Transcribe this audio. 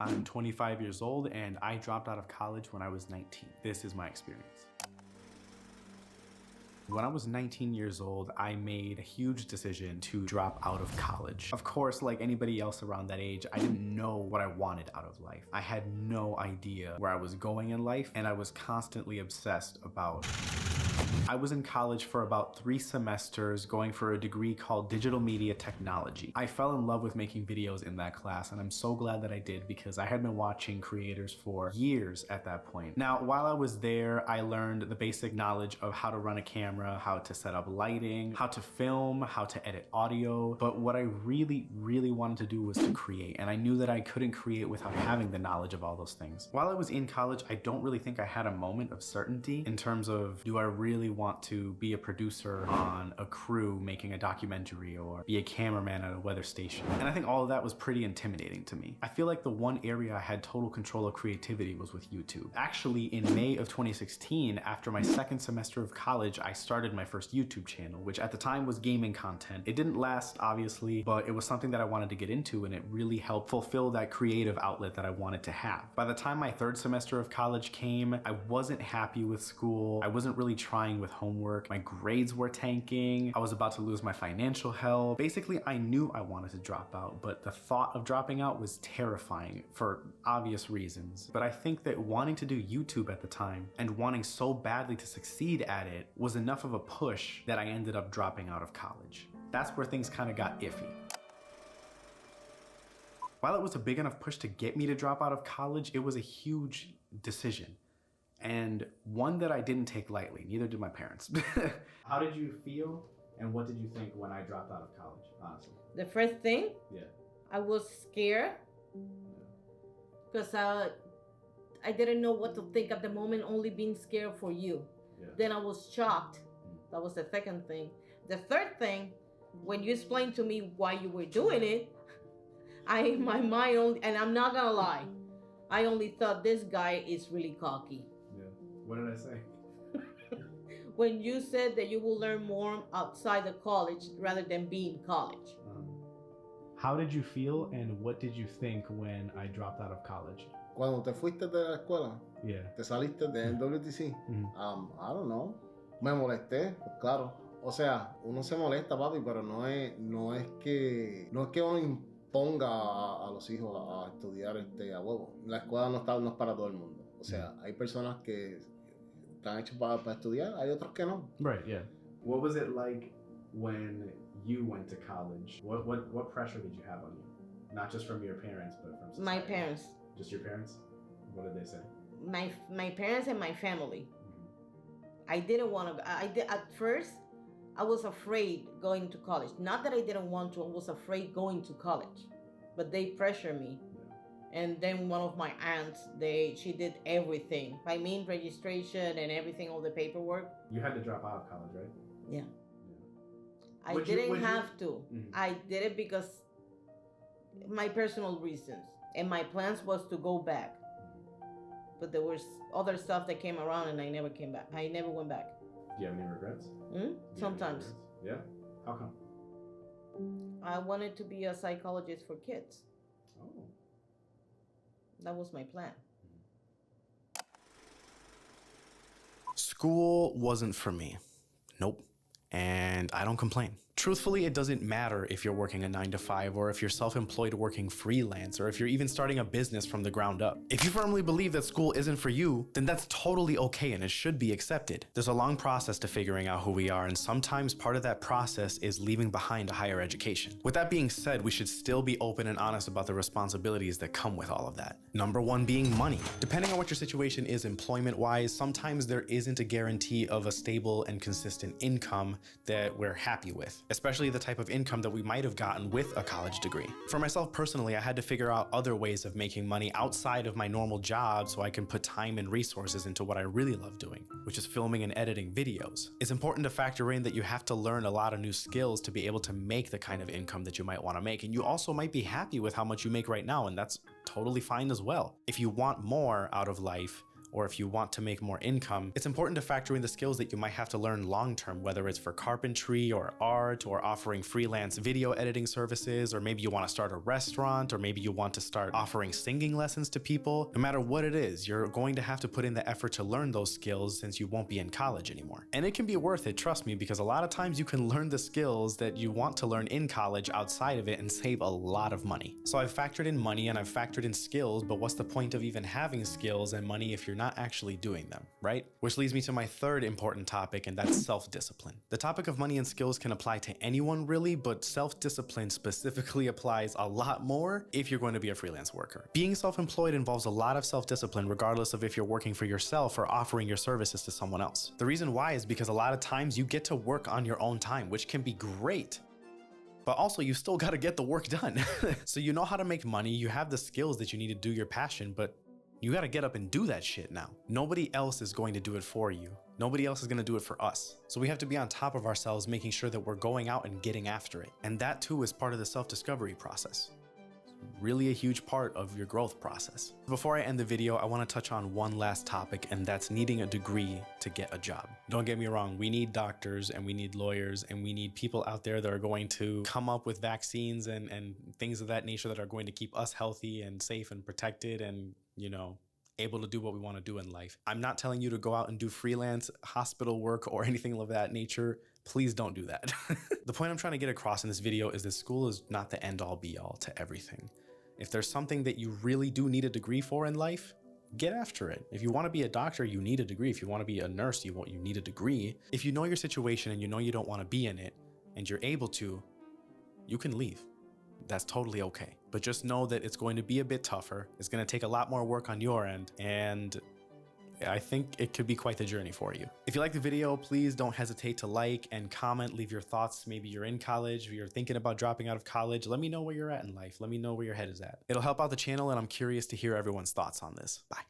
I'm 25 years old and I dropped out of college when I was 19. This is my experience. When I was 19 years old, I made a huge decision to drop out of college. Of course, like anybody else around that age, I didn't know what I wanted out of life. I had no idea where I was going in life, and I was constantly obsessed about I was in college for about 3 semesters going for a degree called Digital Media Technology. I fell in love with making videos in that class, and I'm so glad that I did because I had been watching creators for years at that point. Now, while I was there, I learned the basic knowledge of how to run a camera, how to set up lighting, how to film, how to edit audio. But what I really wanted to do was to create, and I knew that I couldn't create without having the knowledge of all those things. While I was in college, I don't really think I had a moment of certainty in terms of, do I really want to be a producer on a crew making a documentary or be a cameraman at a weather station? And I think all of that was pretty intimidating to me. I feel like the one area I had total control of creativity was with YouTube. Actually, in May of 2016, after my second semester of college, I started my first YouTube channel, which at the time was gaming content. It didn't last, obviously, but it was something that I wanted to get into, and it really helped fulfill that creative outlet that I wanted to have. By the time my third semester of college came, I wasn't happy with school. I wasn't really trying with homework. My grades were tanking. I was about to lose my financial health. Basically, I knew I wanted to drop out, but the thought of dropping out was terrifying for obvious reasons. But I think that wanting to do YouTube at the time and wanting so badly to succeed at it was enough of a push that I ended up dropping out of college. That's where things kind of got iffy. While it was a big enough push to get me to drop out of college, it was a huge decision. And one that I didn't take lightly, neither did my parents. How did you feel and what did you think when I dropped out of college, honestly? The first thing, Yeah. I was scared because I didn't know what to think at the moment, only being scared for you. Yeah. Then I was shocked. That was the second thing. The third thing, when you explained to me why you were doing it, my mind only, and I'm not gonna lie, I only thought this guy is really cocky. Yeah. What did I say? When you said that you will learn more outside of college rather than being in college. How did you feel and what did you think when I dropped out of college? Cuando te fuiste de la escuela, Yeah. te saliste de WTC, I don't know, me molesté, claro. O sea, uno se molesta, papi, pero no es que uno imponga a los hijos a estudiar a huevo. La escuela no es para todo el mundo. O sea, hay personas que están hechas para estudiar, hay otros que no. Right, yeah. What was it like when you went to college? What pressure did you have on you? Not just from your parents, but from society? My parents. Just your parents? What did they say? My parents and my family. I didn't want to. At first, I was afraid going to college. Not that I didn't want to. I was afraid going to college, but they pressured me. And then one of my aunts, she did everything. I mean, registration and everything, all the paperwork. You had to drop out of college, right? Yeah. I Would didn't you- have to. I did it because my personal reasons. And my plans was to go back. But there was other stuff that came around and I never came back. I never went back. Do you have any regrets? Do you have any Sometimes. regrets? Yeah? How come? I wanted to be a psychologist for kids. Oh. That was my plan. School wasn't for me. Nope. And I don't complain. Truthfully, it doesn't matter if you're working a 9-to-5 or if you're self-employed working freelance or if you're even starting a business from the ground up. If you firmly believe that school isn't for you, then that's totally okay and it should be accepted. There's a long process to figuring out who we are, and sometimes part of that process is leaving behind a higher education. With that being said, we should still be open and honest about the responsibilities that come with all of that. Number one being money. Depending on what your situation is employment-wise, sometimes there isn't a guarantee of a stable and consistent income that we're happy with, especially the type of income that we might have gotten with a college degree. For myself personally, I had to figure out other ways of making money outside of my normal job so I can put time and resources into what I really love doing, which is filming and editing videos. It's important to factor in that you have to learn a lot of new skills to be able to make the kind of income that you might want to make, and you also might be happy with how much you make right now, and that's totally fine as well. If you want more out of life, or if you want to make more income, it's important to factor in the skills that you might have to learn long-term, whether it's for carpentry or art or offering freelance video editing services, or maybe you want to start a restaurant, or maybe you want to start offering singing lessons to people. No matter what it is, you're going to have to put in the effort to learn those skills since you won't be in college anymore. And it can be worth it, trust me, because a lot of times you can learn the skills that you want to learn in college outside of it and save a lot of money. So I've factored in money and I've factored in skills, but what's the point of even having skills and money if you're not actually doing them, right? Which leads me to my third important topic, and that's self-discipline. The topic of money and skills can apply to anyone really, but self-discipline specifically applies a lot more if you're going to be a freelance worker. Being self-employed involves a lot of self-discipline regardless of if you're working for yourself or offering your services to someone else. The reason why is because a lot of times you get to work on your own time, which can be great. But also you still got to get the work done. So you know how to make money, you have the skills that you need to do your passion, but you got to get up and do that shit now. Nobody else is going to do it for you. Nobody else is going to do it for us. So we have to be on top of ourselves, making sure that we're going out and getting after it. And that too is part of the self-discovery process. Really a huge part of your growth process. Before I end the video, I want to touch on one last topic, and that's needing a degree to get a job. Don't get me wrong, we need doctors and we need lawyers and we need people out there that are going to come up with vaccines and things of that nature that are going to keep us healthy and safe and protected and, you know, able to do what we want to do in life. I'm not telling you to go out and do freelance hospital work or anything of that nature. Please don't do that. The point I'm trying to get across in this video is that school is not the end all be all to everything. If there's something that you really do need a degree for in life, get after it. If you want to be a doctor, you need a degree. If you want to be a nurse, you need a degree. If you know your situation and you know you don't want to be in it and you're able to, you can leave. That's totally okay. But just know that it's going to be a bit tougher. It's going to take a lot more work on your end, and I think it could be quite the journey for you. If you like the video, please don't hesitate to like and comment, leave your thoughts. Maybe you're in college, or you're thinking about dropping out of college. Let me know where you're at in life. Let me know where your head is at. It'll help out the channel, and I'm curious to hear everyone's thoughts on this. Bye.